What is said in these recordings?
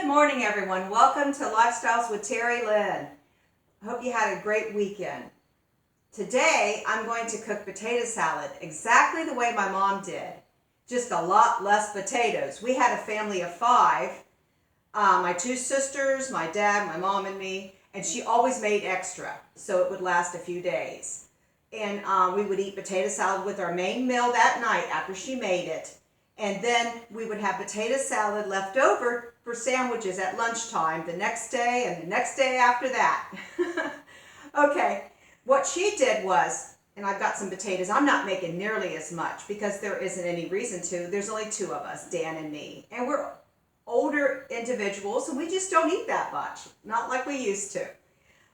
morning, everyone. Welcome to Lifestyles with Terry Lynn. I hope you had a great weekend. Today, I'm going to cook potato salad exactly the way my mom did, just a lot less potatoes. We had a family of 5, my 2 sisters, my dad, my mom, and me, and she always made extra, so it would last a few days. And we would eat potato salad with our main meal that night after she made it. And then we would have potato salad left over for sandwiches at lunchtime the next day and the next day after that. Okay, what she did was, and I've got some potatoes, I'm not making nearly as much because there isn't any reason to. There's only 2 of us, Dan and me. And we're older individuals and we just don't eat that much, not like we used to.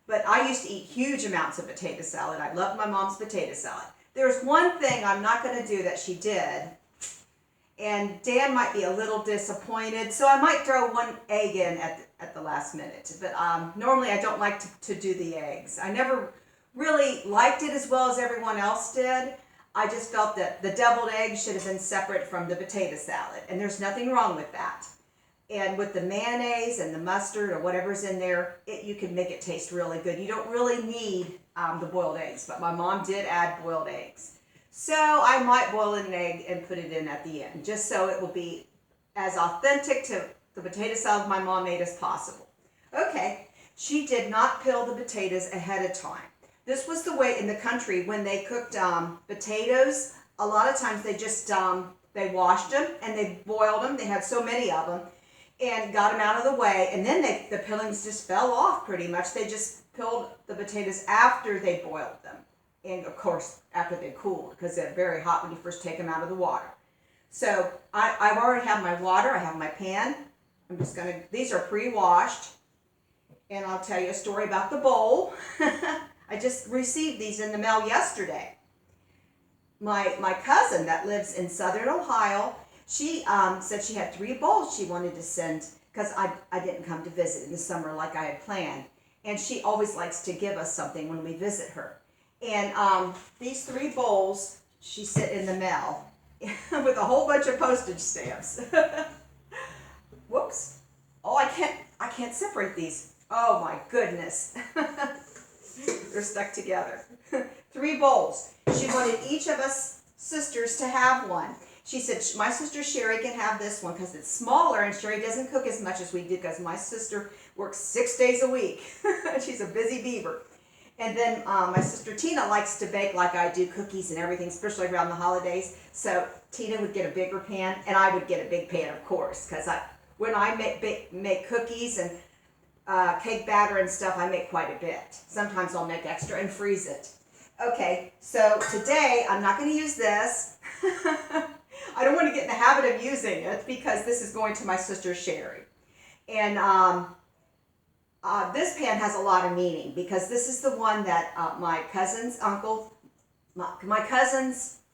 But I used to eat huge amounts of potato salad. I loved my mom's potato salad. There's one thing I'm not going to do that she did, and Dan might be a little disappointed, so I might throw 1 egg in at the last minute. But normally I don't like to do the eggs. I never really liked it as well as everyone else did. I just felt that the deviled egg should have been separate from the potato salad, and there's nothing wrong with that. And with the mayonnaise and the mustard or whatever's in there, you can make it taste really good. You don't really need the boiled eggs, but my mom did add boiled eggs. So I might boil an egg and put it in at the end, just so it will be as authentic to the potato salad my mom made as possible. Okay, she did not peel the potatoes ahead of time. This was the way in the country when they cooked potatoes. A lot of times they just, they washed them and they boiled them. They had so many of them and got them out of the way. And then the peelings just fell off pretty much. They just peeled the potatoes after they boiled them. And of course, after they cooled, because they're very hot when you first take them out of the water. So I've already have my water, I have my pan. These are pre-washed. And I'll tell you a story about the bowl. I just received these in the mail yesterday. My cousin that lives in Southern Ohio, she said she had 3 bowls she wanted to send, because I didn't come to visit in the summer like I had planned. And she always likes to give us something when we visit her. And these 3 bowls she sent in the mail with a whole bunch of postage stamps. Whoops. Oh, I can't separate these. Oh my goodness. They're stuck together. 3 bowls. She wanted each of us sisters to have one. She said, my sister Sherry can have this one because it's smaller and Sherry doesn't cook as much as we do because my sister works 6 days a week. She's a busy beaver. And then my sister Tina likes to bake like I do, cookies and everything, especially around the holidays. So Tina would get a bigger pan, and I would get a big pan, of course, because when I make cookies and cake batter and stuff, I make quite a bit. Sometimes I'll make extra and freeze it. Okay, so today I'm not going to use this. I don't want to get in the habit of using it because this is going to my sister Sherry. And this pan has a lot of meaning because this is the one that my cousin's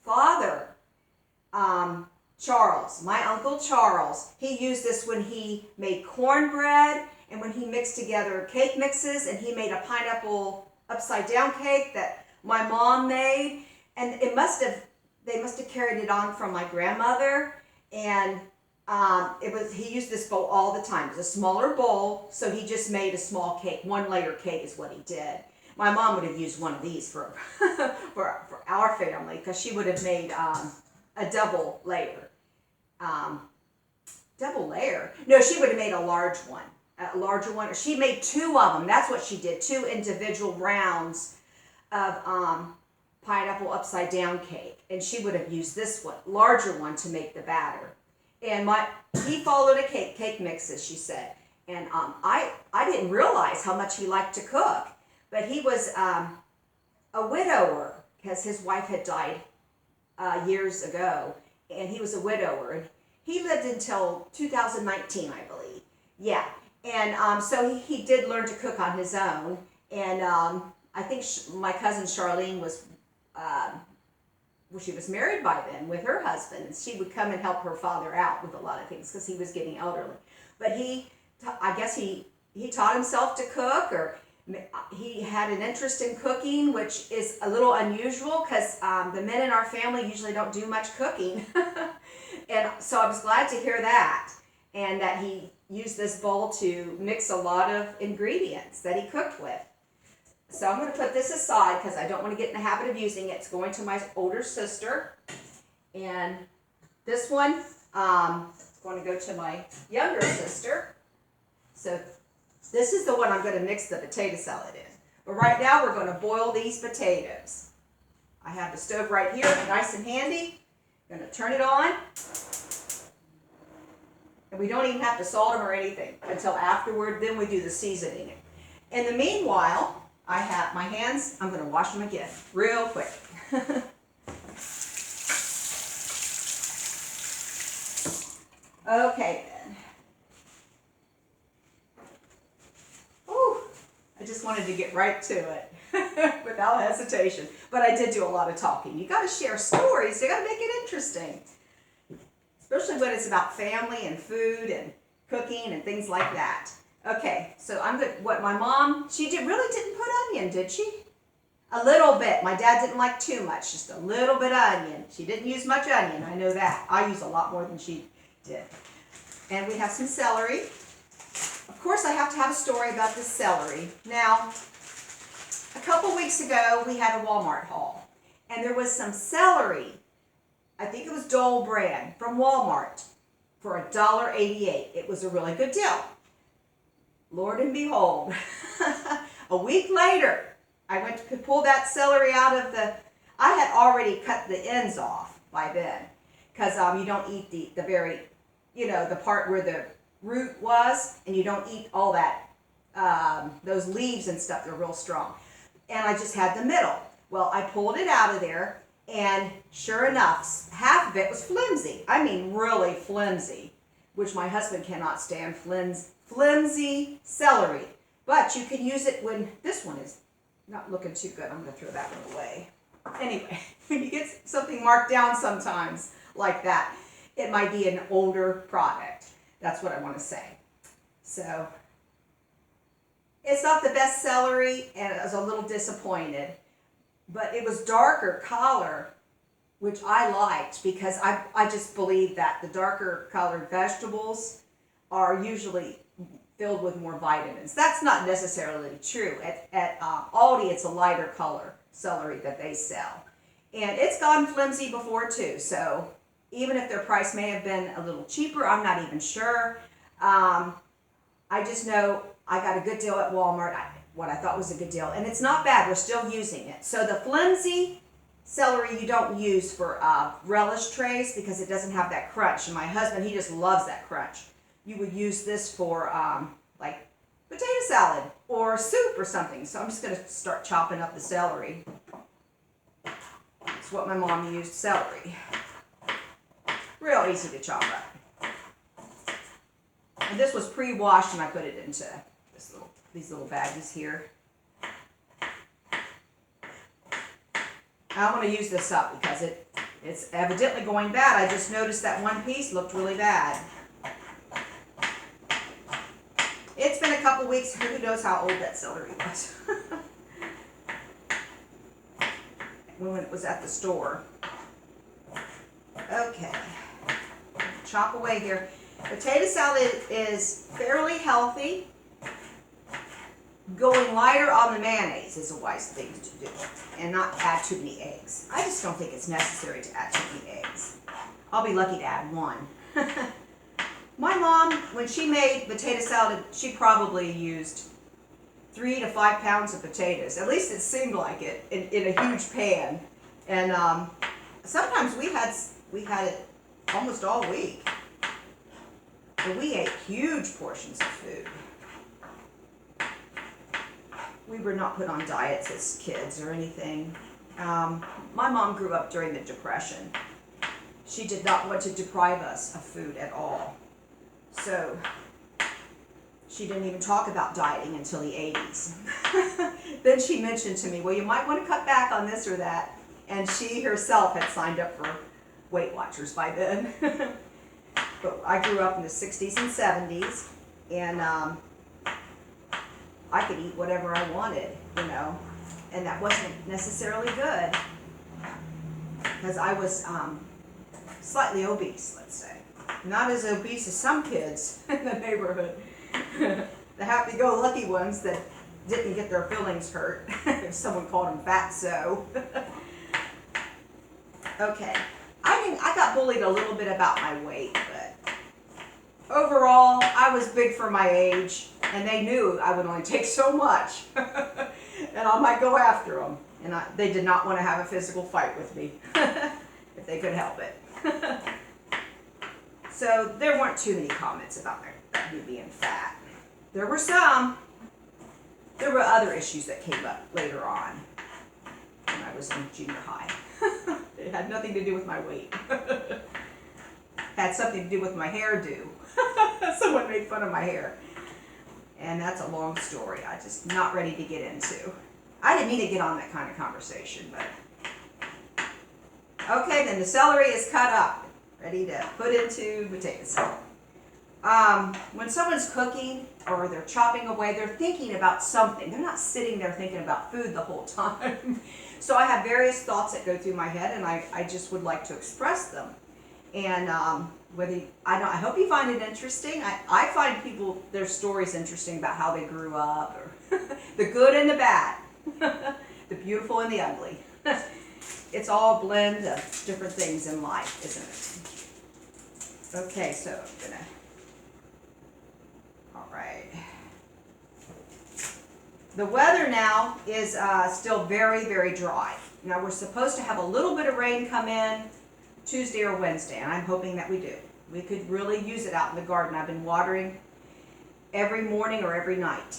father, Charles, my Uncle Charles, he used this when he made cornbread and when he mixed together cake mixes, and he made a pineapple upside down cake that my mom made, and they must have carried it on from my grandmother, and he used this bowl all the time. It was a smaller bowl, so he just made a small cake. 1-layer cake is what he did. My mom would have used one of these for our family because she would have made a double layer. Double layer? No, she would have made a large one. A larger one. Or she made 2 of them. That's what she did. 2 individual rounds of pineapple upside down cake. And she would have used this one, larger one, to make the batter. And he followed a cake mixes, she said. And I didn't realize how much he liked to cook. But he was a widower because his wife had died years ago. And he was a widower. And he lived until 2019, I believe. Yeah. And so he did learn to cook on his own. And I think my cousin Charlene was... she was married by then with her husband, and she would come and help her father out with a lot of things because he was getting elderly. But I guess he taught himself to cook, or he had an interest in cooking, which is a little unusual because the men in our family usually don't do much cooking. And so I was glad to hear that. and that he used this bowl to mix a lot of ingredients that he cooked with. So I'm going to put this aside because I don't want to get in the habit of using it. It's going to my older sister. And this one is going to go to my younger sister. So this is the one I'm going to mix the potato salad in. But right now we're going to boil these potatoes. I have the stove right here, nice and handy. I'm going to turn it on. And we don't even have to salt them or anything until afterward. Then we do the seasoning. In the meanwhile, I have my hands, I'm going to wash them again real quick. Okay then. Ooh, I just wanted to get right to it without hesitation. But I did do a lot of talking. You got to share stories. You got to make it interesting. Especially when it's about family and food and cooking and things like that. Okay, so I'm good. What my mom, really didn't put onion, did she? A little bit. My dad didn't like too much, just a little bit of onion. She didn't use much onion, I know that. I use a lot more than she did. And we have some celery. Of course, I have to have a story about this celery. Now, a couple weeks ago, we had a Walmart haul, and there was some celery. I think it was Dole brand from Walmart for $1.88. It was a really good deal. Lord and behold, a week later, I went to pull that celery out of I had already cut the ends off by then, because you don't eat the very, the part where the root was, and you don't eat all that, those leaves and stuff, they're real strong. And I just had the middle. Well, I pulled it out of there, and sure enough, half of it was flimsy. I mean, really flimsy, which my husband cannot stand, flimsy celery. But you can use it when this one is not looking too good. I'm going to throw that one away. Anyway, when you get something marked down sometimes like that, it might be an older product. That's what I want to say. So, it's not the best celery, and I was a little disappointed. But it was darker color, which I liked, because I just believe that the darker colored vegetables are usually filled with more vitamins. That's not necessarily true. At Aldi, it's a lighter color celery that they sell. And it's gone flimsy before too, so even if their price may have been a little cheaper, I'm not even sure. I just know I got a good deal at Walmart, what I thought was a good deal, and it's not bad. We're still using it. So the flimsy celery you don't use for relish trays because it doesn't have that crunch, and my husband, he just loves that crunch. You would use this for like potato salad or soup or something. So I'm just going to start chopping up the celery. It's what my mom used, celery. Real easy to chop up. And this was pre-washed, and I put it into these little baggies here. I want to use this up because it's evidently going bad. I just noticed that one piece looked really bad. It's been a couple weeks. Who knows how old that celery was? When it was at the store. Okay. Chop away here. Potato salad is fairly healthy. Going lighter on the mayonnaise is a wise thing to do, and not add too many eggs. I just don't think it's necessary to add too many eggs. I'll be lucky to add one. My mom, when she made potato salad, she probably used 3 to 5 pounds of potatoes. At least it seemed like it in a huge pan. And sometimes we had it almost all week. And we ate huge portions of food. We were not put on diets as kids or anything. My mom grew up during the Depression. She did not want to deprive us of food at all. So she didn't even talk about dieting until the 80s. Then she mentioned to me, well, you might want to cut back on this or that. And she herself had signed up for Weight Watchers by then. But I grew up in the 60s and 70s, and I could eat whatever I wanted, and that wasn't necessarily good, because I was slightly obese, let's say. Not as obese as some kids in the neighborhood. The happy-go-lucky ones that didn't get their feelings hurt if someone called them fatso. Okay, I got bullied a little bit about my weight, but overall, I was big for my age, and they knew I would only take so much, and I might go after them. And they did not want to have a physical fight with me, if they could help it. So there weren't too many comments about me being fat. There were some. There were other issues that came up later on when I was in junior high. It had nothing to do with my weight. It had something to do with my hairdo. Someone made fun of my hair. And that's a long story I'm just not ready to get into. I didn't mean to get on that kind of conversation, but... Okay, then the celery is cut up, ready to put into potato salad. When someone's cooking or they're chopping away, they're thinking about something. They're not sitting there thinking about food the whole time. So I have various thoughts that go through my head, and I just would like to express them. And I hope you find it interesting. I find their stories interesting about how they grew up, or the good and the bad, the beautiful and the ugly. It's all a blend of different things in life, isn't it? Okay, so I'm gonna. All right. The weather now is still very, very dry. Now we're supposed to have a little bit of rain come in Tuesday or Wednesday, and I'm hoping that we do. We could really use it out in the garden. I've been watering every morning or every night.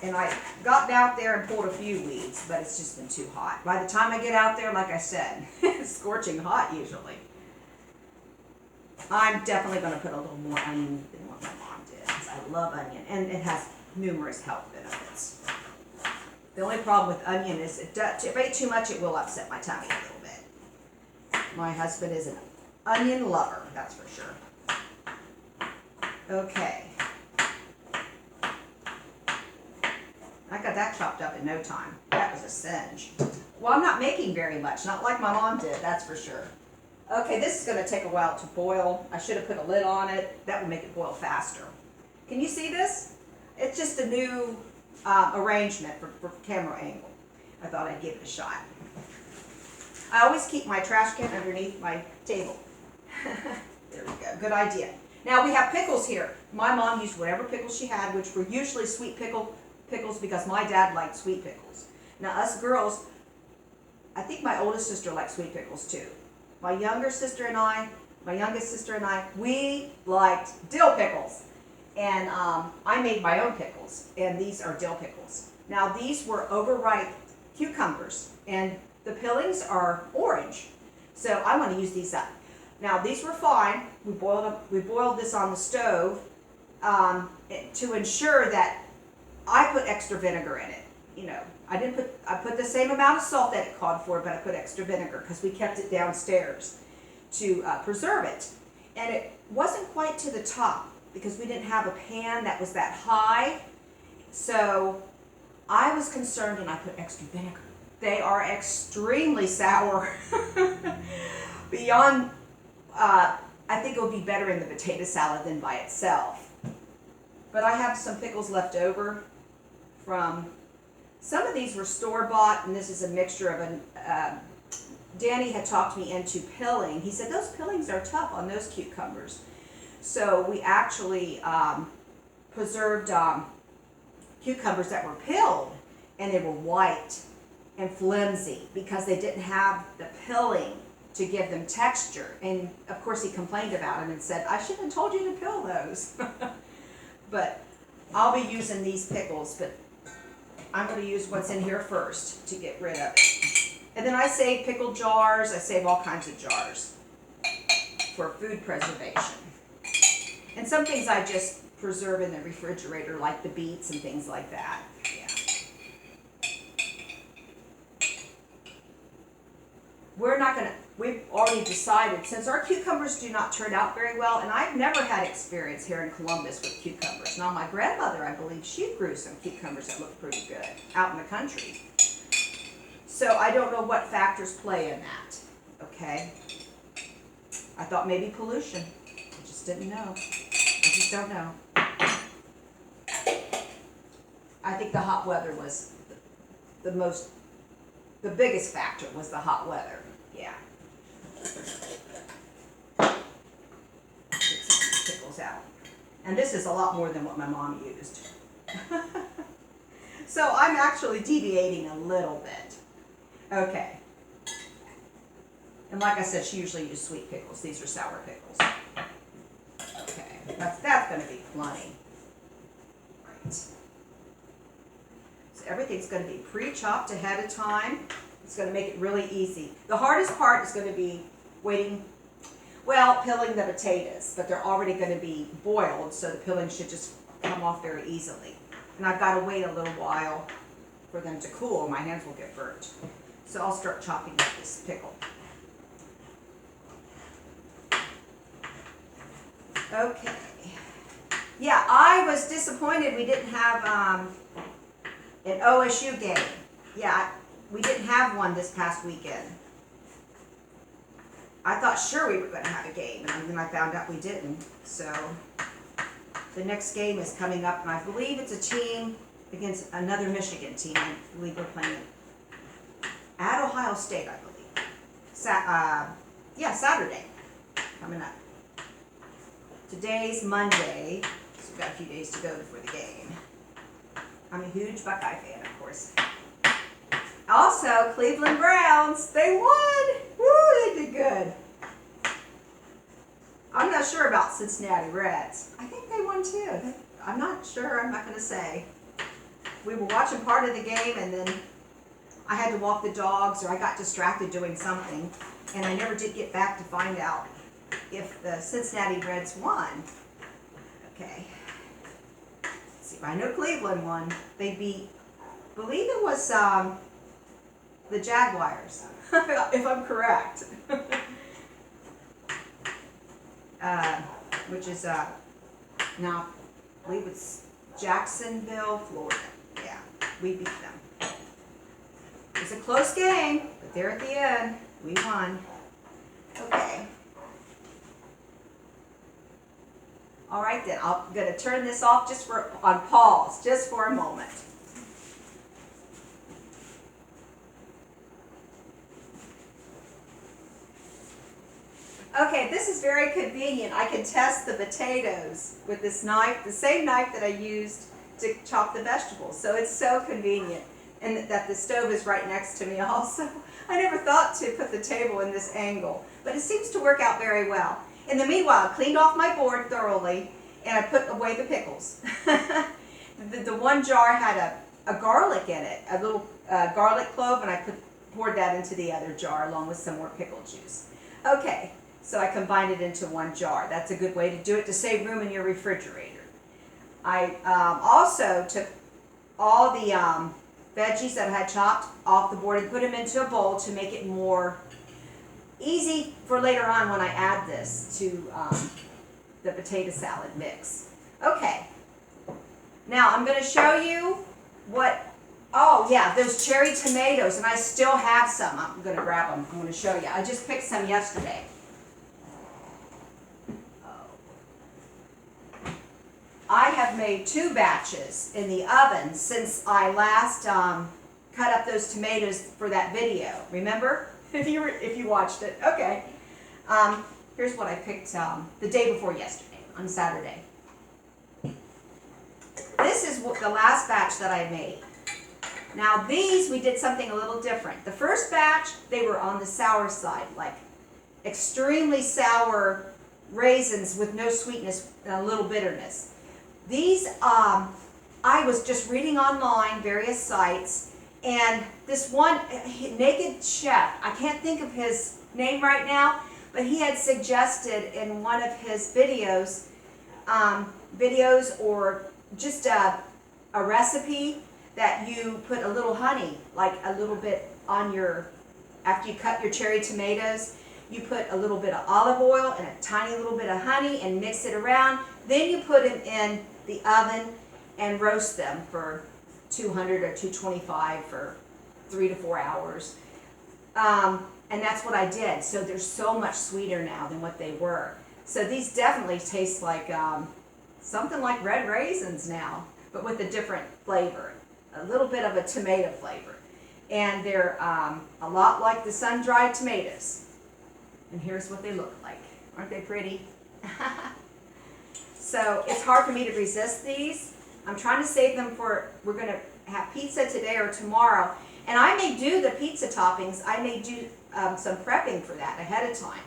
And I got out there and pulled a few weeds, but it's just been too hot. By the time I get out there, like I said, it's scorching hot usually. I'm definitely going to put a little more onion than what my mom did, because I love onion, and it has numerous health benefits. The only problem with onion is if I eat too much, it will upset my tummy a little bit. My husband is an onion lover, that's for sure. Okay. I got that chopped up in no time. That was a singe. Well, I'm not making very much, not like my mom did, that's for sure. Okay, this is going to take a while to boil. I should have put a lid on it. That would make it boil faster. Can you see this? It's just a new arrangement for camera angle. I thought I'd give it a shot. I always keep my trash can underneath my table. There we go. Good idea. Now we have pickles here. My mom used whatever pickles she had, which were usually sweet pickles because my dad liked sweet pickles. Now us girls, I think my oldest sister liked sweet pickles too. My youngest sister and I, we liked dill pickles. And I made my own pickles, and these are dill pickles. Now these were overripe cucumbers, and the peelings are orange. So I want to use these up. Now these were fine. We boiled this on the stove to ensure that I put extra vinegar in it. You know, I put the same amount of salt that it called for, but I put extra vinegar because we kept it downstairs to preserve it. And it wasn't quite to the top because we didn't have a pan that was that high. So I was concerned, and I put extra vinegar. They are extremely sour. Beyond, I think it would be better in the potato salad than by itself. But I have some pickles left over from, some of these were store-bought, and this is a mixture of Danny had talked me into pilling. He said, those pillings are tough on those cucumbers. So we actually preserved cucumbers that were peeled, and they were white and flimsy because they didn't have the pilling to give them texture. And of course he complained about them and said, I should have told you to peel those. But I'll be using these pickles, but I'm going to use what's in here first to get rid of it. And then I save pickle jars, I save all kinds of jars for food preservation. And some things I just preserve in the refrigerator, like the beets and things like that. Yeah. We've already decided, since our cucumbers do not turn out very well, and I've never had experience here in Columbus with cucumbers. Now my grandmother, I believe, she grew some cucumbers that looked pretty good out in the country. So I don't know what factors play in that, okay? I thought maybe pollution. I just didn't know. I just don't know. I think the hot weather was the biggest factor was the hot weather. Yeah. Get some of these pickles out. And this is a lot more than what my mom used. So I'm actually deviating a little bit. Okay. And like I said, she usually uses sweet pickles. These are sour pickles. Okay, that's going to be plenty. Right. So everything's going to be pre-chopped ahead of time. It's going to make it really easy. The hardest part is going to be peeling the potatoes, but they're already going to be boiled, so the peeling should just come off very easily. And I've got to wait a little while for them to cool. My hands will get burnt. So I'll start chopping up this pickle. Okay. Yeah, I was disappointed we didn't have an OSU game. Yeah, we didn't have one this past weekend. I thought sure we were going to have a game, and then I found out we didn't. So the next game is coming up, and I believe it's a team against another Michigan team. I believe we're playing at Ohio State, I believe. Saturday coming up. Today's Monday, so we've got a few days to go before the game. I'm a huge Buckeye fan, of course. Also, Cleveland Browns, they won! Woo, they did good. I'm not sure about Cincinnati Reds. I think they won too. I'm not sure, I'm not going to say. We were watching part of the game and then I had to walk the dogs or I got distracted doing something and I never did get back to find out if the Cincinnati Reds won. Okay. Let's see, I know Cleveland won. They beat, I believe it was the Jaguars, if I'm correct. Which is, now, I believe it's Jacksonville, Florida. Yeah, we beat them. It was a close game, but there at the end, we won. Okay. All right then, I'm going to turn this off on pause, just for a moment. Okay, this is very convenient. I can test the potatoes with this knife, the same knife that I used to chop the vegetables. So it's so convenient. And that the stove is right next to me also. I never thought to put the table in this angle, but it seems to work out very well. In the meanwhile, I cleaned off my board thoroughly and I put away the pickles. the one jar had a garlic in it, a little garlic clove, and I poured that into the other jar along with some more pickle juice. Okay, so I combined it into one jar. That's a good way to do it to save room in your refrigerator. I also took all the veggies that I had chopped off the board and put them into a bowl to make it more easy for later on when I add this to the potato salad mix. Okay, now I'm going to show you those cherry tomatoes, and I still have some. I'm going to grab them. I'm going to show you. I just picked some yesterday. I have made 2 batches in the oven since I last cut up those tomatoes for that video. Remember? If you watched it. Okay. Here's what I picked the day before yesterday, on Saturday. This is the last batch that I made. Now these, we did something a little different. The first batch, they were on the sour side, like extremely sour raisins with no sweetness and a little bitterness. These, I was just reading online, various sites, and this one naked chef, I can't think of his name right now, but he had suggested in one of his videos or just a recipe that you put a little honey, like a little bit on after you cut your cherry tomatoes, you put a little bit of olive oil and a tiny little bit of honey and mix it around. Then you put them in the oven and roast them for 200 or 225 for 3 to 4 hours. And And that's what I did. So they're so much sweeter now than what they were. So these definitely taste like something like red raisins now, but with a different flavor, a little bit of a tomato flavor. And they're a lot like the sun-dried tomatoes. And here's what they look like. Aren't they pretty? So it's hard for me to resist these. I'm trying to save them for, we're going to have pizza today or tomorrow. And I may do the pizza toppings. I may do some prepping for that ahead of time.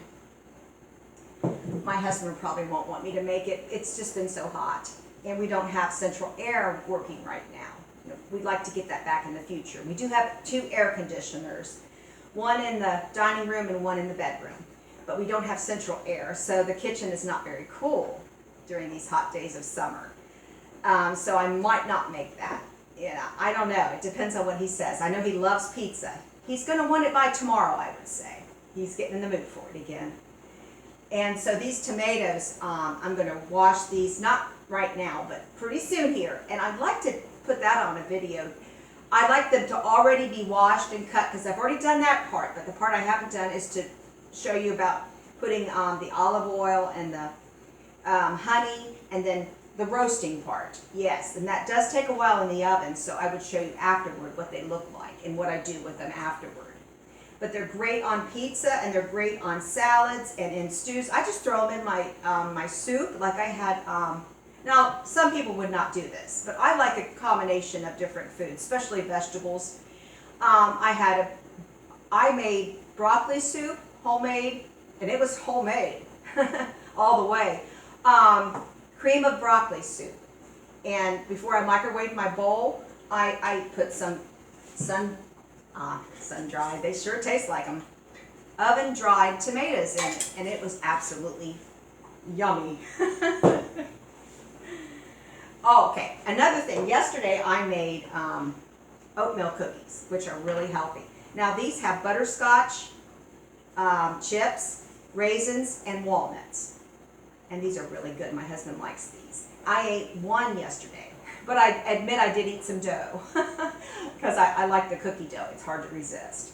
My husband probably won't want me to make it. It's just been so hot. And we don't have central air working right now. You know, we'd like to get that back in the future. We do have 2 air conditioners, one in the dining room and one in the bedroom. But we don't have central air, so the kitchen is not very cool during these hot days of summer. So I might not make that. Yeah, I don't know. It depends on what he says. I know he loves pizza. He's going to want it by tomorrow, I would say. He's getting in the mood for it again. And so these tomatoes, I'm going to wash these, not right now, but pretty soon here. And I'd like to put that on a video. I'd like them to already be washed and cut, because I've already done that part. But the part I haven't done is to show you about putting the olive oil and the honey, and then the roasting part. Yes, and that does take a while in the oven, so I would show you afterward what they look like and what I do with them afterward. But they're great on pizza, and they're great on salads and in stews. I just throw them in my my soup, like I had. Now, some people would not do this, but I like a combination of different foods, especially vegetables. I made broccoli soup, homemade, and it was homemade all the way. Cream of broccoli soup. And before I microwaved my bowl, I put some sun-dried, they sure taste like them, oven-dried tomatoes in it, and it was absolutely yummy. Oh, okay, another thing, yesterday I made oatmeal cookies, which are really healthy. Now these have butterscotch, chips, raisins, and walnuts. And these are really good. My husband likes these. I ate one yesterday, but I admit I did eat some dough because I like the cookie dough. It's hard to resist.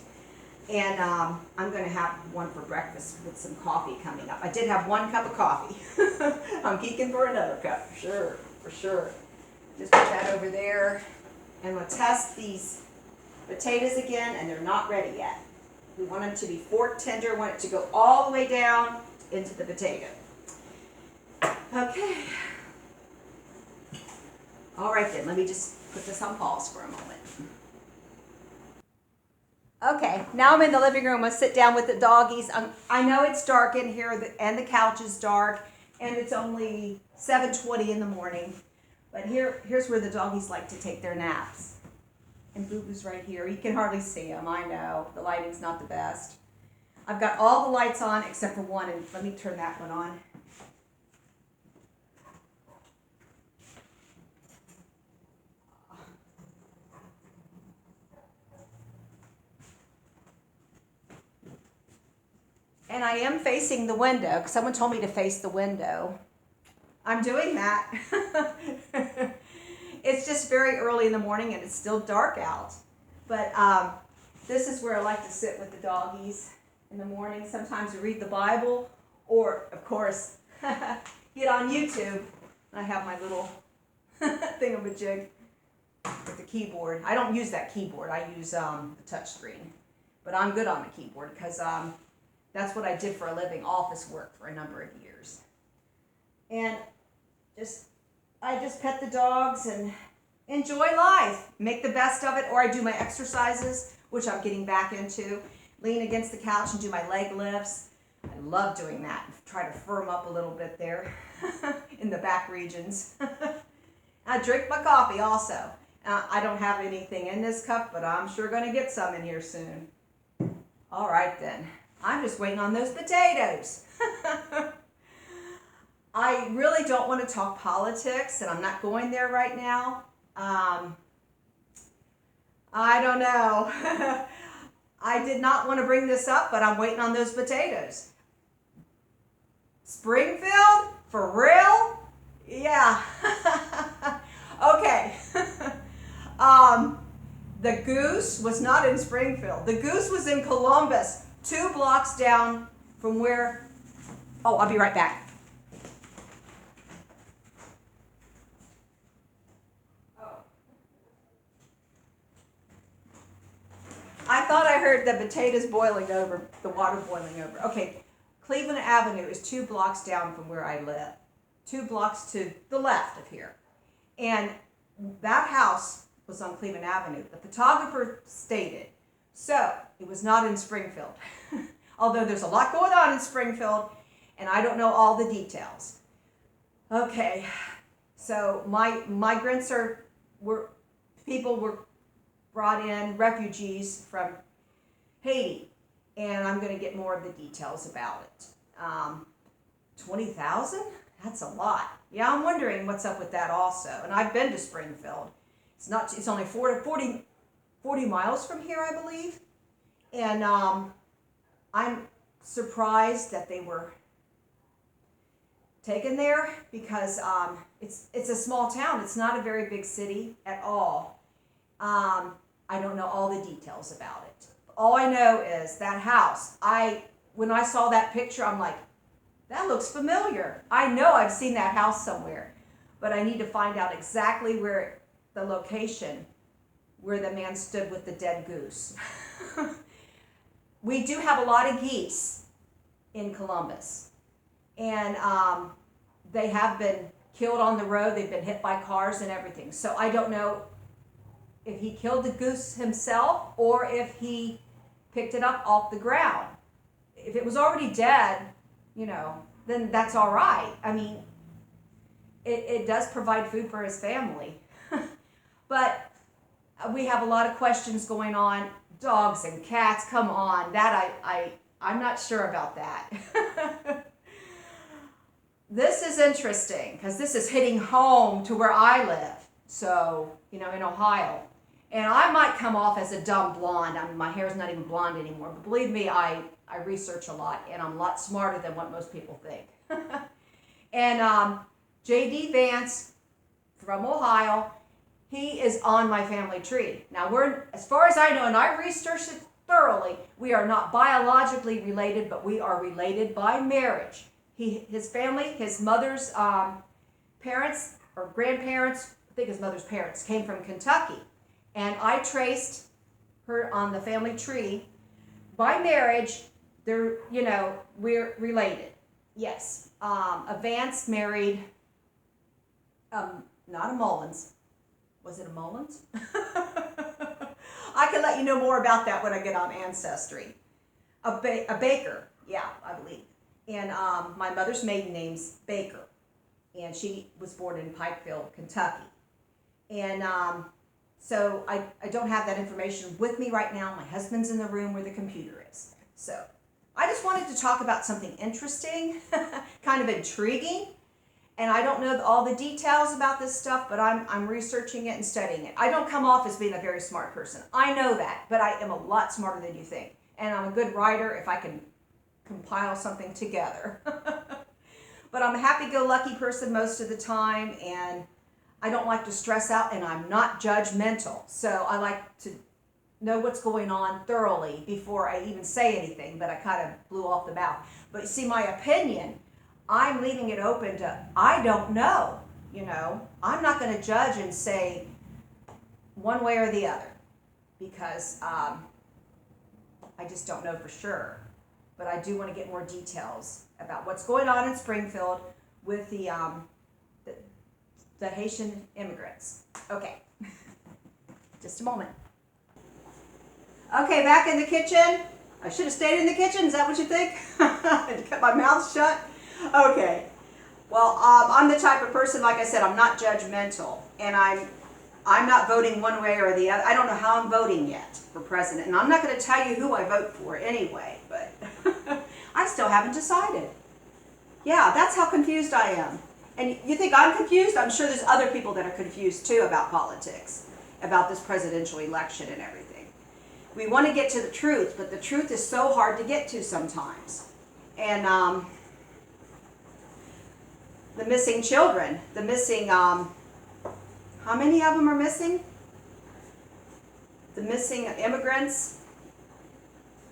And I'm going to have one for breakfast with some coffee coming up. I did have 1 cup of coffee. I'm geeking for another cup, for sure. Just put that over there. And we'll test these potatoes again, and they're not ready yet. We want them to be fork tender. We want it to go all the way down into the potato. Okay. All right then, let me just put this on pause for a moment. Okay, now I'm in the living room. I'll sit down with the doggies. I know it's dark in here, and the couch is dark, and it's only 7:20 in the morning. But here's where the doggies like to take their naps. And Boo Boo's right here. You can hardly see him, I know. The lighting's not the best. I've got all the lights on except for one, and let me turn that one on. And I am facing the window, because someone told me to face the window. I'm doing that. It's just very early in the morning and it's still dark out. But this is where I like to sit with the doggies in the morning. Sometimes read the Bible, or, of course, get on YouTube. I have my little thingamajig with the keyboard. I don't use that keyboard. I use the touch screen. But I'm good on the keyboard because that's what I did for a living, office work for a number of years. And I just pet the dogs and enjoy life. Make the best of it, or I do my exercises, which I'm getting back into. Lean against the couch and do my leg lifts. I love doing that. Try to firm up a little bit there in the back regions. I drink my coffee also. I don't have anything in this cup, but I'm sure going to get some in here soon. All right then. I'm just waiting on those potatoes. I really don't want to talk politics, and I'm not going there right now. I don't know. I did not want to bring this up, but I'm waiting on those potatoes. Springfield? For real? Yeah. Okay. The goose was not in Springfield. The goose was in Columbus 2 blocks down from where, oh, I'll be right back. I thought I heard the potatoes boiling over, the water boiling over. Okay, Cleveland Avenue is 2 blocks down from where I live. 2 blocks to the left of here. And that house was on Cleveland Avenue. The photographer stated, so it was not in Springfield. Although there's a lot going on in Springfield, and I don't know all the details. Okay, so migrants were brought in, refugees from Haiti, and I'm going to get more of the details about it. 20,000? That's a lot. Yeah, I'm wondering what's up with that also. And I've been to Springfield. It's only 40 miles from here, I believe. And I'm surprised that they were taken there because it's a small town. It's not a very big city at all. I don't know all the details about it. All I know is that house. When I saw that picture, I'm like, that looks familiar. I know I've seen that house somewhere, but I need to find out exactly where the location where the man stood with the dead goose. We do have a lot of geese in Columbus, and they have been killed on the road. They've been hit by cars and everything. So I don't know if he killed the goose himself or if he picked it up off the ground. If it was already dead, then that's all right. I mean, it does provide food for his family. But we have a lot of questions going on. Dogs and cats, come on. That I'm not sure about that. This is interesting because this is hitting home to where I live. So, in Ohio. And I might come off as a dumb blonde. I mean, my hair's not even blonde anymore. But believe me, I research a lot, and I'm a lot smarter than what most people think. And J.D. Vance from Ohio, he is on my family tree. Now, as far as I know, and I researched it thoroughly, we are not biologically related, but we are related by marriage. His family, his mother's parents or grandparents, I think his mother's parents, came from Kentucky. And I traced her on the family tree. By marriage, we're related. Yes. A Vance married, not a Mullins. Was it a Mullins? I can let you know more about that when I get on Ancestry. A Baker, yeah, I believe. And my mother's maiden name's Baker. And she was born in Pikeville, Kentucky. And so I don't have that information with me right now. My husband's in the room where the computer is. So I just wanted to talk about something interesting, kind of intriguing. And I don't know all the details about this stuff, but I'm researching it and studying it. I don't come off as being a very smart person. I know that, but I am a lot smarter than you think. And I'm a good writer if I can compile something together. But I'm a happy-go-lucky person most of the time, and I don't like to stress out, and I'm not judgmental. So I like to know what's going on thoroughly before I even say anything, but I kind of blew off the mouth. But see, my opinion, I'm leaving it open to, I don't know, I'm not going to judge and say one way or the other because I just don't know for sure. But I do want to get more details about what's going on in Springfield with the Haitian immigrants. Okay, just a moment. Okay, back in the kitchen. I should have stayed in the kitchen, is that what you think? I kept my mouth shut? Okay, well, I'm the type of person, like I said, I'm not judgmental, and I'm not voting one way or the other. I don't know how I'm voting yet for president, and I'm not going to tell you who I vote for anyway, but I still haven't decided. Yeah, that's how confused I am. And you think I'm confused? I'm sure there's other people that are confused too about politics, about this presidential election and everything. We want to get to the truth, but the truth is so hard to get to sometimes. And the missing children, the missing, how many of them are missing? The missing immigrants.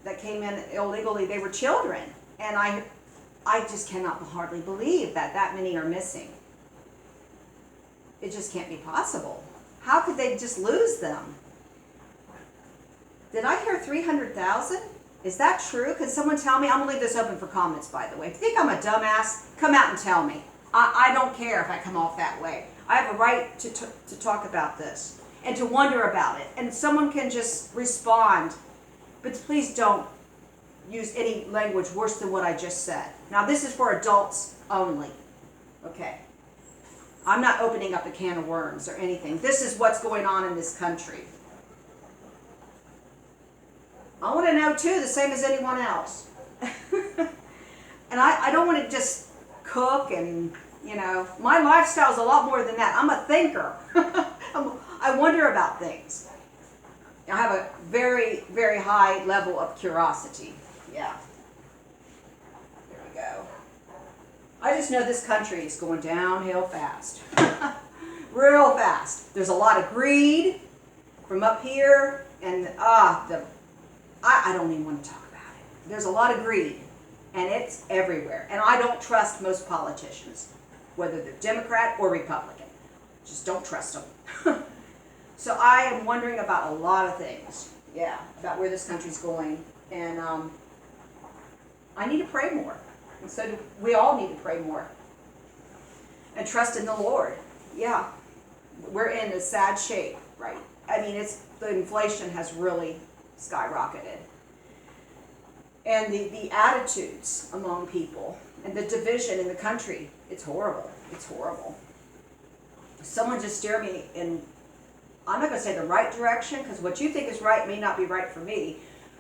that came in illegally, they were children. And I just cannot hardly believe that that many are missing. It just can't be possible. How could they just lose them? Did I hear 300,000? Is that true? Can someone tell me? I'm gonna leave this open for comments, by the way. If you think I'm a dumbass, come out and tell me. I don't care if I come off that way. I have a right to talk about this and to wonder about it. And someone can just respond, but please don't use any language worse than what I just said. Now, this is for adults only, okay? I'm not opening up a can of worms or anything. This is what's going on in this country. I want to know too, the same as anyone else. And I don't want to just cook and, you know, my lifestyle is a lot more than that. I'm a thinker. I wonder about things. I have a very, very high level of curiosity. Yeah. There we go. I just know this country is going downhill fast. Real fast. There's a lot of greed from up here, and I don't even want to talk about it. There's a lot of greed, and it's everywhere. And I don't trust most politicians, whether they're Democrat or Republican. Just don't trust them. So I am wondering about a lot of things, yeah, about where this country's going. And I need to pray more. And so we all need to pray more. And trust in the Lord. Yeah, we're in a sad shape, right? I mean, the inflation has really skyrocketed. And the attitudes among people and the division in the country, it's horrible. It's horrible. Someone just steer me in, I'm not going to say the right direction, because what you think is right may not be right for me,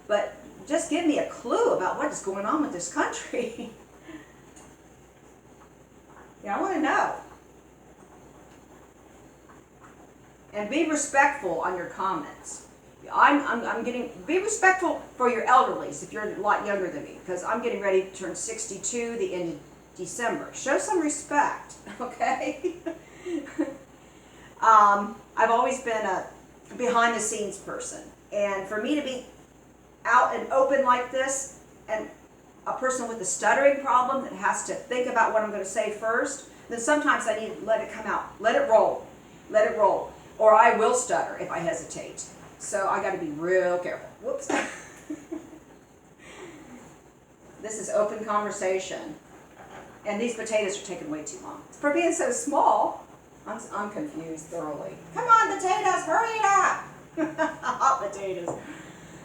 but just give me a clue about what is going on with this country. Yeah, I want to know. And be respectful on your comments. Be respectful for your elderlies if you're a lot younger than me, because I'm getting ready to turn 62 the end of December. Show some respect, okay? I've always been a behind the scenes person, and for me to be out and open like this, and a person with a stuttering problem that has to think about what I'm going to say first, then sometimes I need to let it come out, let it roll, or I will stutter if I hesitate. So I got to be real careful. Whoops. This is open conversation, and these potatoes are taking way too long. For being so small, I'm confused thoroughly. Come on, potatoes, hurry it up! Hot potatoes.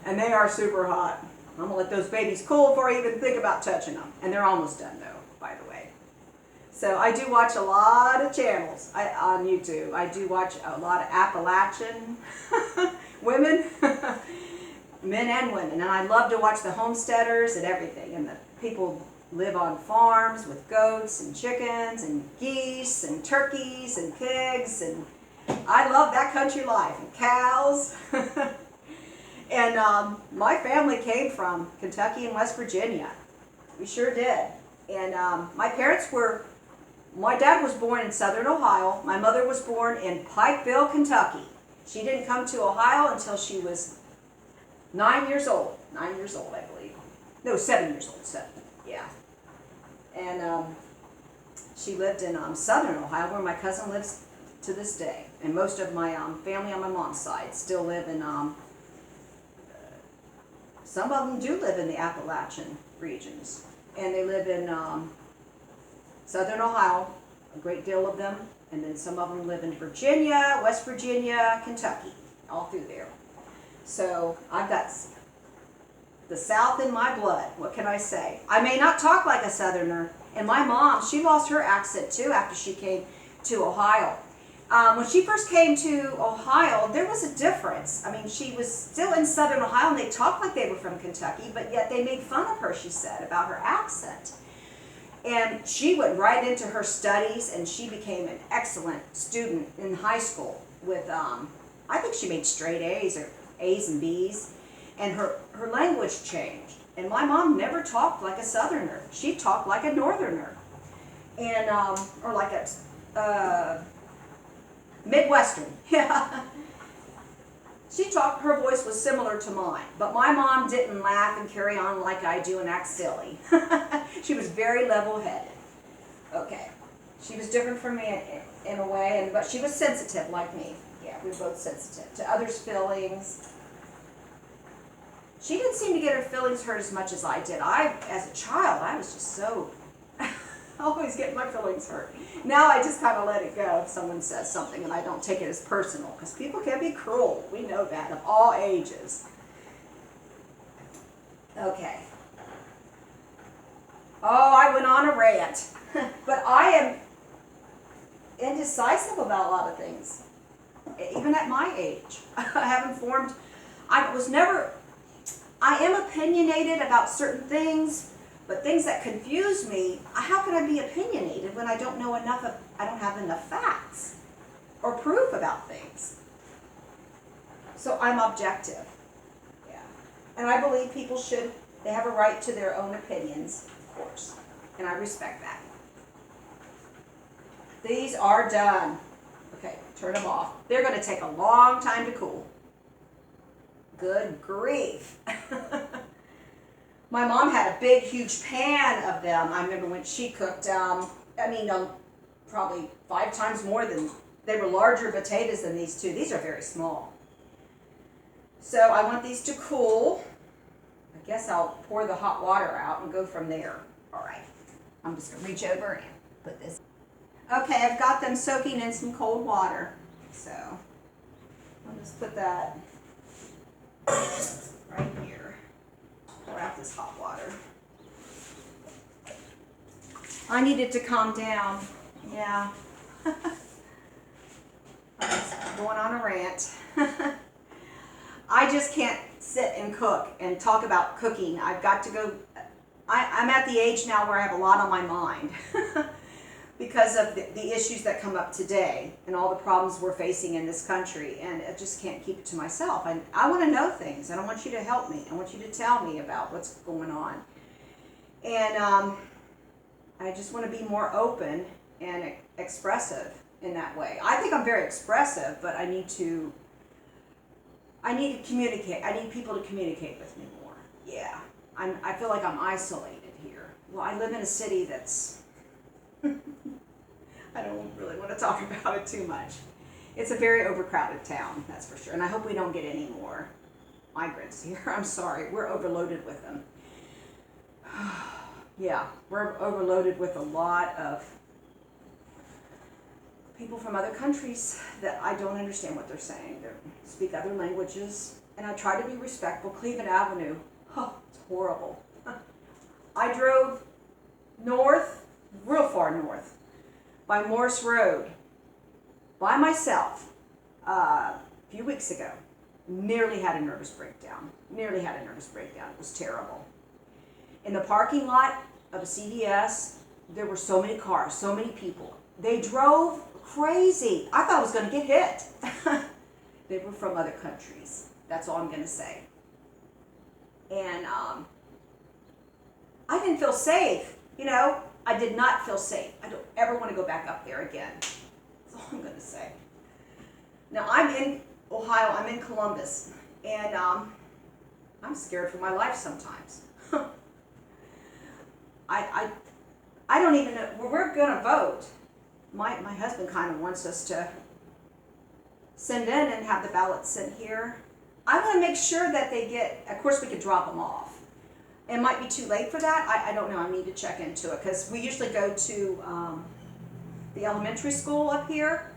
And they are super hot. I'm going to let those babies cool before I even think about touching them. And they're almost done, though, by the way. So I do watch a lot of channels on YouTube. I do watch a lot of Appalachian women, men and women. And I love to watch the homesteaders and everything. And the people live on farms with goats and chickens and geese and turkeys and pigs. And I love that country life. And cows. And my family came from Kentucky and West Virginia. We sure did. And my dad was born in Southern Ohio. My mother was born in Pikeville, Kentucky. She didn't come to Ohio until she was 9 years old. 9 years old, I believe. No, 7 years old. 7, yeah. And she lived in Southern Ohio, where my cousin lives to this day. And most of my family on my mom's side still live in some of them do live in the Appalachian regions, and they live in Southern Ohio, a great deal of them, and then some of them live in Virginia, West Virginia, Kentucky, all through there. So I've got the South in my blood. What can I say? I may not talk like a Southerner, and my mom, she lost her accent too after she came to Ohio. When she first came to Ohio, there was a difference. I mean, she was still in Southern Ohio, and they talked like they were from Kentucky, but yet they made fun of her, she said, about her accent. And she went right into her studies, and she became an excellent student in high school with, I think she made straight A's or A's and B's, and her language changed. And my mom never talked like a Southerner. She talked like a Northerner, and or like a Midwestern. Yeah. her voice was similar to mine, but my mom didn't laugh and carry on like I do and act silly. She was very level-headed. Okay, she was different from me in a way, but she was sensitive like me. Yeah, we were both sensitive to others' feelings. She didn't seem to get her feelings hurt as much as I did. As a child, I was just so, always getting my feelings hurt. Now I just kind of let it go if someone says something and I don't take it as personal, because people can be cruel. We know that, of all ages. Okay. Oh, I went on a rant. But I am indecisive about a lot of things, even at my age. I am opinionated about certain things, but things that confuse me, how can I be opinionated when I don't have enough facts or proof about things? So I'm objective. Yeah. And I believe people they have a right to their own opinions, of course. And I respect that. These are done. Okay, turn them off. They're going to take a long time to cool. Good grief. My mom had a big, huge pan of them. I remember when she cooked, probably 5 times more they were larger potatoes than these two. These are very small. So I want these to cool. I guess I'll pour the hot water out and go from there. All right, I'm just going to reach over and put this. Okay, I've got them soaking in some cold water. So I'll just put that right here. Pour out this hot water. I need it to calm down. Yeah. I'm just going on a rant. I just can't sit and cook and talk about cooking. I've got to go. I'm at the age now where I have a lot on my mind because of the issues that come up today and all the problems we're facing in this country, and I just can't keep it to myself. I want to know things, and I want you to help me. I want you to tell me about what's going on. And I just want to be more open and expressive in that way. I think I'm very expressive, but I need to communicate. I need people to communicate with me more. Yeah. I feel like I'm isolated here. Well, I live in a city that's I don't really want to talk about it too much. It's a very overcrowded town, that's for sure. And I hope we don't get any more migrants here. I'm sorry, we're overloaded with them. Yeah, we're overloaded with a lot of people from other countries that I don't understand what they're saying. They speak other languages, and I try to be respectful. Cleveland Avenue, it's horrible. I drove north, real far north, by Morse Road, by myself, a few weeks ago. Nearly had a nervous breakdown. It was terrible. In the parking lot of a CVS, there were so many cars, so many people. They drove crazy. I thought I was going to get hit. They were from other countries. That's all I'm going to say. And I didn't feel safe. I did not feel safe. I don't ever want to go back up there again. That's all I'm going to say. Now, I'm in Ohio. I'm in Columbus. And I'm scared for my life sometimes. I don't even know. We're going to vote. My husband kind of wants us to send in and have the ballots sent here. I want to make sure that they get, of course we could drop them off. It might be too late for that. I don't know. I need to check into it because we usually go to the elementary school up here.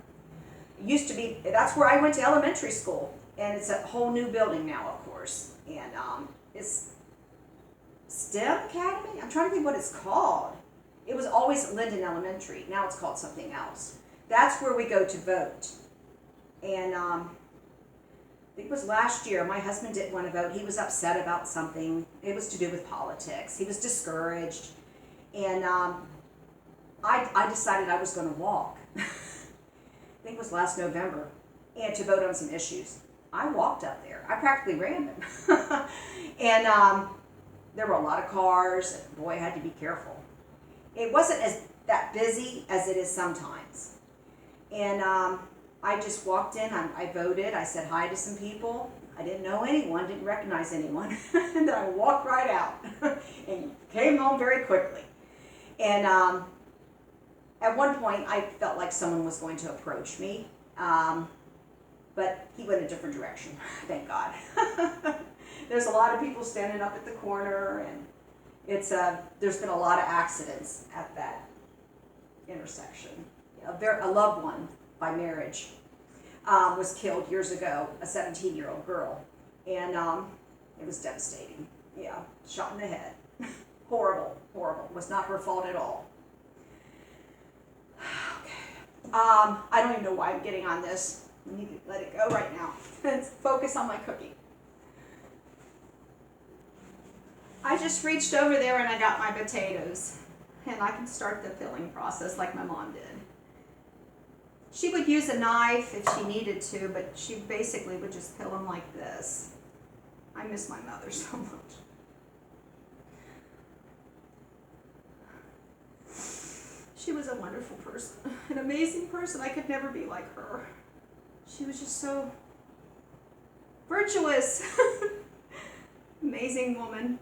It used to be, that's where I went to elementary school. And it's a whole new building now, of course. And it's STEM Academy? I'm trying to think what it's called. It was always Linden Elementary. Now it's called something else. That's where we go to vote. And I think it was last year, my husband didn't want to vote. He was upset about something. It was to do with politics. He was discouraged. And I decided I was going to walk. I think it was last November. And to vote on some issues. I walked up there. I practically ran them. And there were a lot of cars. And boy, I had to be careful. It wasn't that busy as it is sometimes. And I just walked in, I voted, I said hi to some people. I didn't know anyone, didn't recognize anyone. And then I walked right out and came home very quickly. And at one point, I felt like someone was going to approach me, but he went a different direction, thank God. There's a lot of people standing up at the corner, and there's been a lot of accidents at that intersection. A loved one by marriage was killed years ago, a 17-year-old girl, and it was devastating. Yeah, shot in the head. Horrible, horrible. Was not her fault at all. Okay. I don't even know why I'm getting on this. I need to let it go right now. Let's focus on my cookie. I just reached over there and I got my potatoes, and I can start the filling process like my mom did. She would use a knife if she needed to, but she basically would just peel them like this. I miss my mother so much. She was a wonderful person, an amazing person. I could never be like her. She was just so virtuous. Amazing woman.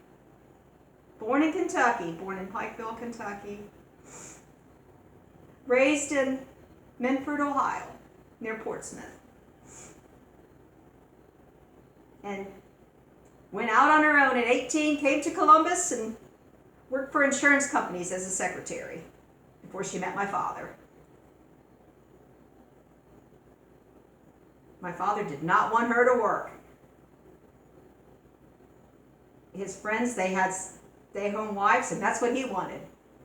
Born in Kentucky, born in Pikeville, Kentucky. Raised in Medford, Ohio, near Portsmouth. And went out on her own at 18, came to Columbus and worked for insurance companies as a secretary before she met my father. My father did not want her to work. His friends, they had stay-home wives, and that's what he wanted.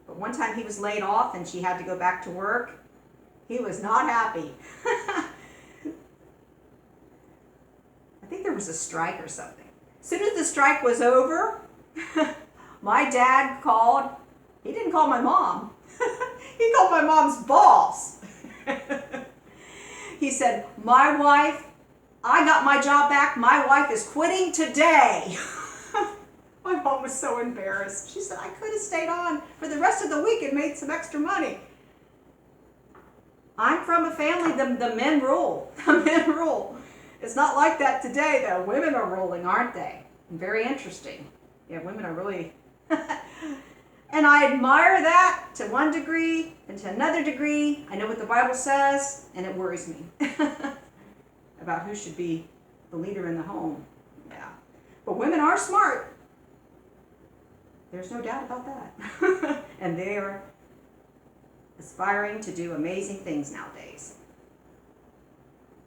But one time he was laid off and she had to go back to work. He was not happy. I think there was a strike or something. As soon as the strike was over, my dad called. He didn't call my mom. He called my mom's boss. He said, my wife, I got my job back. My wife is quitting today. My mom was so embarrassed. She said, I could have stayed on for the rest of the week and made some extra money. I'm from a family, the men rule. The men rule. It's not like that today, though. Women are ruling, aren't they? Very interesting. Yeah, women are really... And I admire that to one degree and to another degree. I know what the Bible says, and it worries me about who should be the leader in the home. Yeah. But women are smart. There's no doubt about that. And they are aspiring to do amazing things nowadays.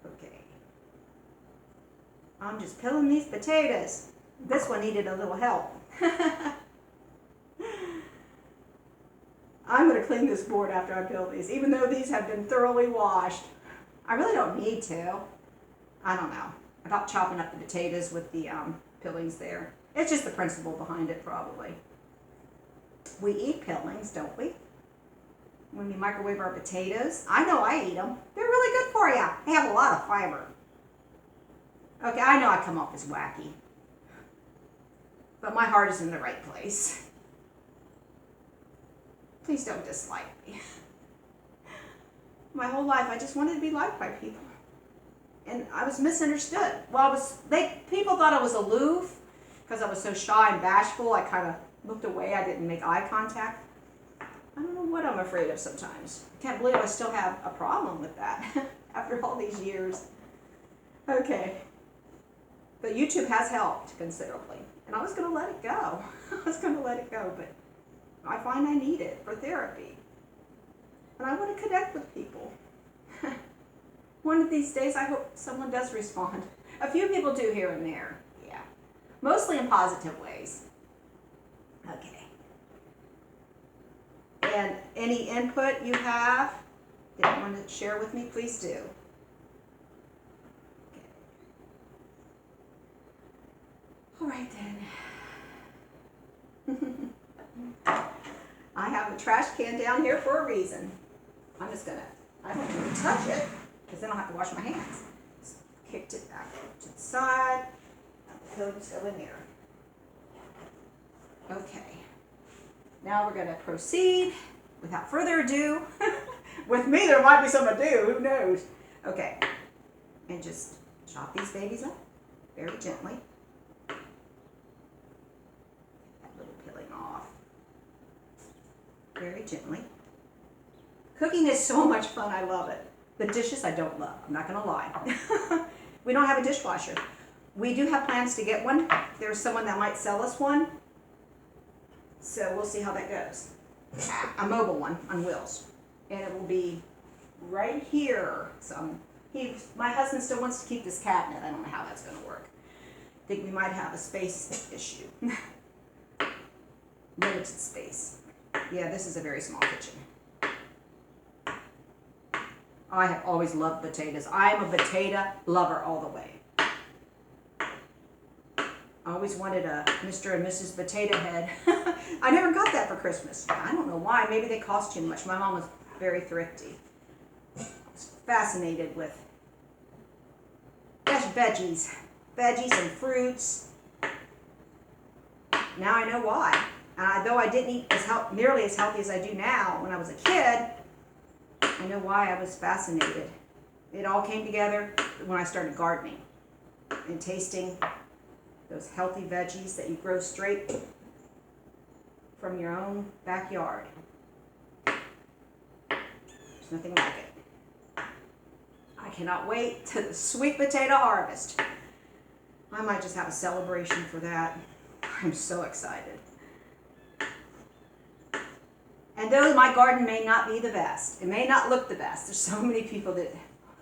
Okay. I'm just peeling these potatoes. This one needed a little help. I'm going to clean this board after I peel these, even though these have been thoroughly washed. I really don't need to. I don't know about chopping up the potatoes with the peelings there. It's just the principle behind it, probably. We eat peelings, don't we? When we microwave our potatoes. I know I eat them. They're really good for you. They have a lot of fiber. Okay, I know I come off as wacky, but my heart is in the right place. Please don't dislike me. My whole life, I just wanted to be liked by people. And I was misunderstood. Well, people thought I was aloof because I was so shy and bashful. I kind of looked away. I didn't make eye contact. I don't know what I'm afraid of sometimes. I can't believe I still have a problem with that after all these years. Okay. But YouTube has helped considerably. And I was going to let it go. I was going to let it go, but I find I need it for therapy. And I want to connect with people. One of these days, I hope someone does respond. A few people do here and there, yeah. Mostly in positive ways. Okay. And any input you have that you want to share with me, please do. Okay. All right then. I have a trash can down here for a reason. I'm just gonna, I don't even touch it because then I'll have to wash my hands. Just kicked it back to the side. The pillows go in there. Okay. Now we're gonna proceed without further ado. With me, there might be some ado, who knows? Okay, and just chop these babies up very gently. Get that little peeling off. Very gently. Cooking is so much fun, I love it. The dishes I don't love, I'm not gonna lie. We don't have a dishwasher. We do have plans to get one. There's someone that might sell us one. So we'll see how that goes. A mobile one on wheels. And it will be right here. So my husband still wants to keep this cabinet. I don't know how that's gonna work. I think we might have a space issue. Limited space. Yeah, this is a very small kitchen. I have always loved potatoes. I'm a potato lover all the way. I always wanted a Mr. and Mrs. Potato Head. I never got that for Christmas. I don't know why. Maybe they cost too much. My mom was very thrifty. I was fascinated with fresh veggies and fruits. Now I know why. Though I didn't eat nearly as healthy as I do now when I was a kid, I know why I was fascinated. It all came together when I started gardening and tasting those healthy veggies that you grow straight from your own backyard. There's nothing like it. I cannot wait to the sweet potato harvest. I might just have a celebration for that. I'm so excited. And though my garden may not be the best, it may not look the best, there's so many people that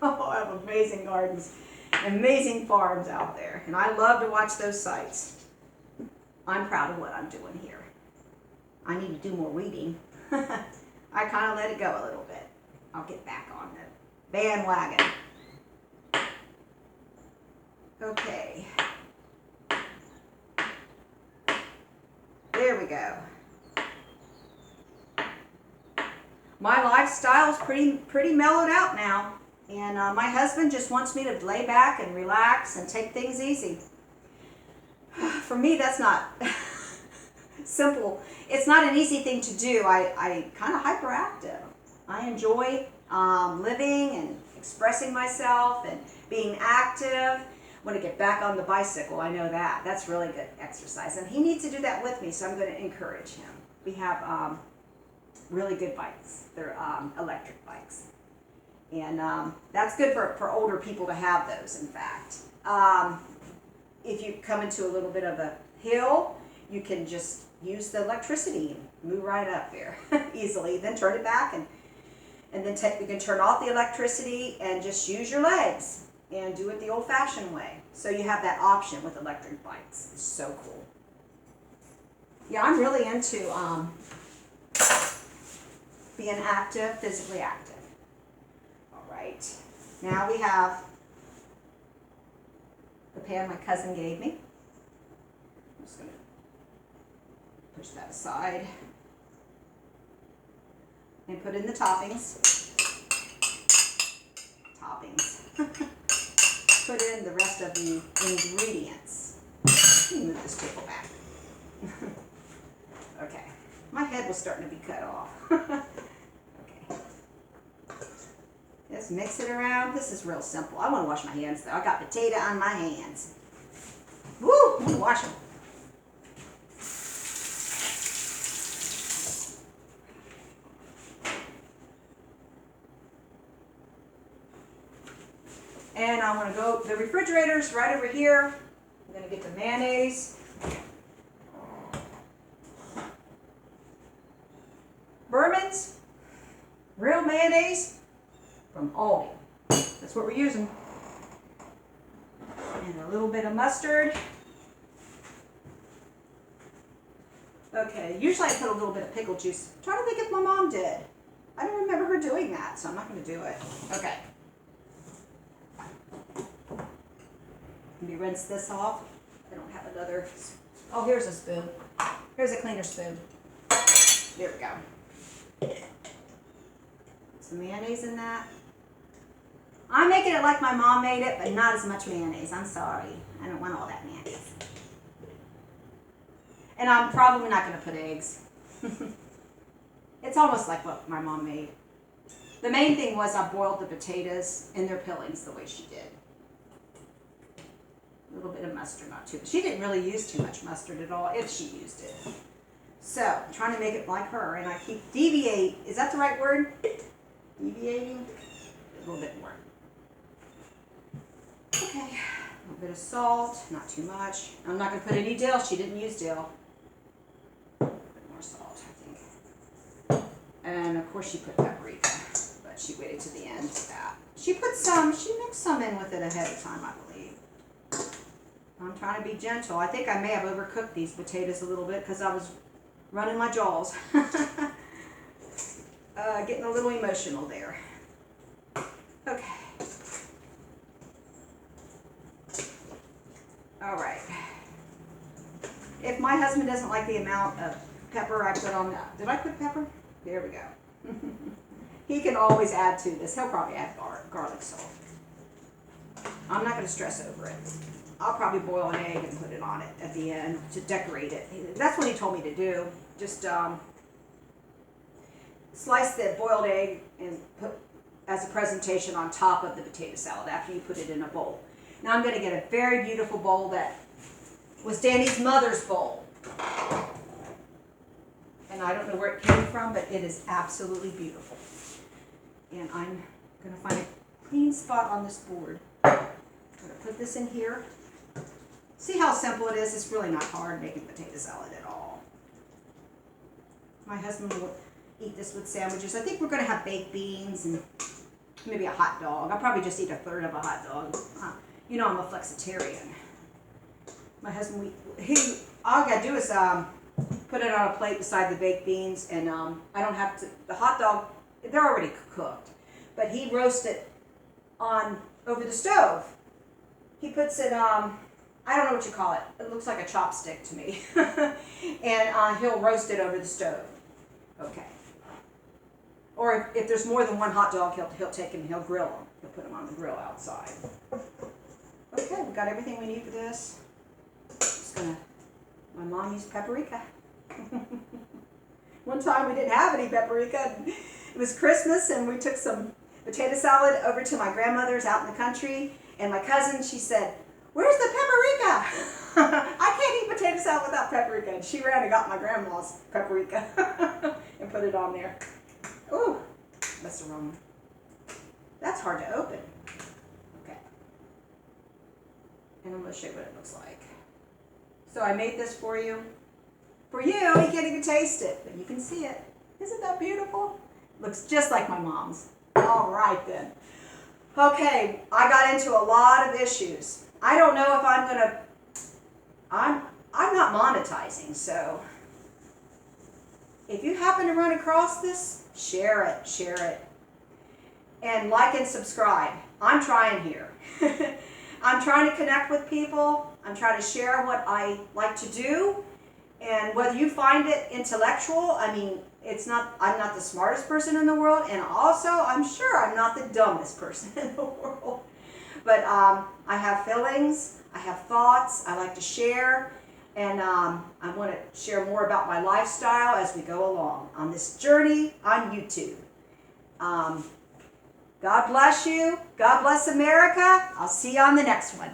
have amazing gardens, amazing farms out there. And I love to watch those sites. I'm proud of what I'm doing here. I need to do more weeding. I kind of let it go a little bit. I'll get back on the bandwagon. Okay. There we go. My lifestyle is pretty mellowed out now, and my husband just wants me to lay back and relax and take things easy. For me, that's not simple. It's not an easy thing to do. I kind of hyperactive. I enjoy living and expressing myself and being active. I want to get back on the bicycle. I know that. That's really good exercise, and he needs to do that with me, so I'm going to encourage him. We have really good bikes. They're electric bikes. And that's good for older people to have those, in fact. If you come into a little bit of a hill, you can just use the electricity and move right up there easily. Then turn it back, and then you can turn off the electricity and just use your legs and do it the old-fashioned way. So you have that option with electric bikes. It's so cool. Yeah, I'm really into being active, physically active. All right, now we have the pan my cousin gave me. I'm just going to push that aside and put in the toppings. Put in the rest of the ingredients. Let me move this table back. Okay. My head was starting to be cut off. Okay. Just mix it around. This is real simple. I want to wash my hands though. I got potato on my hands. Woo! I'm going to wash them. And I want to go, the refrigerator's right over here. I'm going to get the mayonnaise. Berman's real mayonnaise from Aldi. That's what we're using. And a little bit of mustard. Okay, usually I put a little bit of pickle juice. I'm trying to think if my mom did. I don't remember her doing that, so I'm not going to do it. Okay. Let me rinse this off. I don't have another. Oh, here's a spoon. Here's a cleaner spoon. There we go. Some mayonnaise in that. I'm making it like my mom made it, but not as much mayonnaise. I'm sorry. I don't want all that mayonnaise. And I'm probably not going to put eggs. It's almost like what my mom made. The main thing was I boiled the potatoes in their peelings the way she did. A little bit of mustard, not too much. She didn't really use too much mustard at all, if she used it. So, I'm trying to make it like her, and I keep is that the right word? Deviating? A little bit more. Okay, a little bit of salt, not too much. I'm not going to put any dill. She didn't use dill. A bit more salt, I think. And of course she put paprika, but she waited to the end for that. She mixed some in with it ahead of time, I believe. I'm trying to be gentle. I think I may have overcooked these potatoes a little bit because I was running my jaws. Getting a little emotional there. Okay. All right. If my husband doesn't like the amount of pepper I put on that, did I put pepper? There we go. He can always add to this. He'll probably add garlic salt. I'm not going to stress over it. I'll probably boil an egg and put it on it at the end to decorate it. That's what he told me to do. Just slice the boiled egg and put as a presentation on top of the potato salad after you put it in a bowl. Now I'm going to get a very beautiful bowl that was Danny's mother's bowl. And I don't know where it came from, but it is absolutely beautiful. And I'm going to find a clean spot on this board. I'm going to put this in here. See how simple it is? It's really not hard making potato salad at all. My husband will eat this with sandwiches. I think we're going to have baked beans and maybe a hot dog. I'll probably just eat a third of a hot dog. You know I'm a flexitarian. My husband, all I got to do is put it on a plate beside the baked beans, and I don't have to, the hot dog, they're already cooked, but he roasts it over the stove. He puts it, I don't know what you call it. It looks like a chopstick to me. And he'll roast it over the stove. Okay. Or if there's more than one hot dog, he'll take them and he'll grill them. He'll put them on the grill outside. Okay, we got everything we need for this. My mom used paprika. One time we didn't have any paprika. It was Christmas and we took some potato salad over to my grandmother's out in the country. And my cousin, she said, "Where's the paprika?" I can't eat potato salad without paprika. And she ran and got my grandma's paprika and put it on there. Ooh, that's the wrong one. That's hard to open. Okay. And I'm going to show you what it looks like. So I made this for you. For you can't even taste it, but you can see it. Isn't that beautiful? Looks just like my mom's. All right then. Okay, I got into a lot of issues. I don't know if I'm going to, I'm not monetizing, so if you happen to run across this, share it. And like and subscribe. I'm trying here. I'm trying to connect with people. I'm trying to share what I like to do. And whether you find it intellectual, I mean, I'm not the smartest person in the world, and also I'm sure I'm not the dumbest person in the world. But I have feelings, I have thoughts, I like to share, and I want to share more about my lifestyle as we go along on this journey on YouTube. God bless you. God bless America. I'll see you on the next one.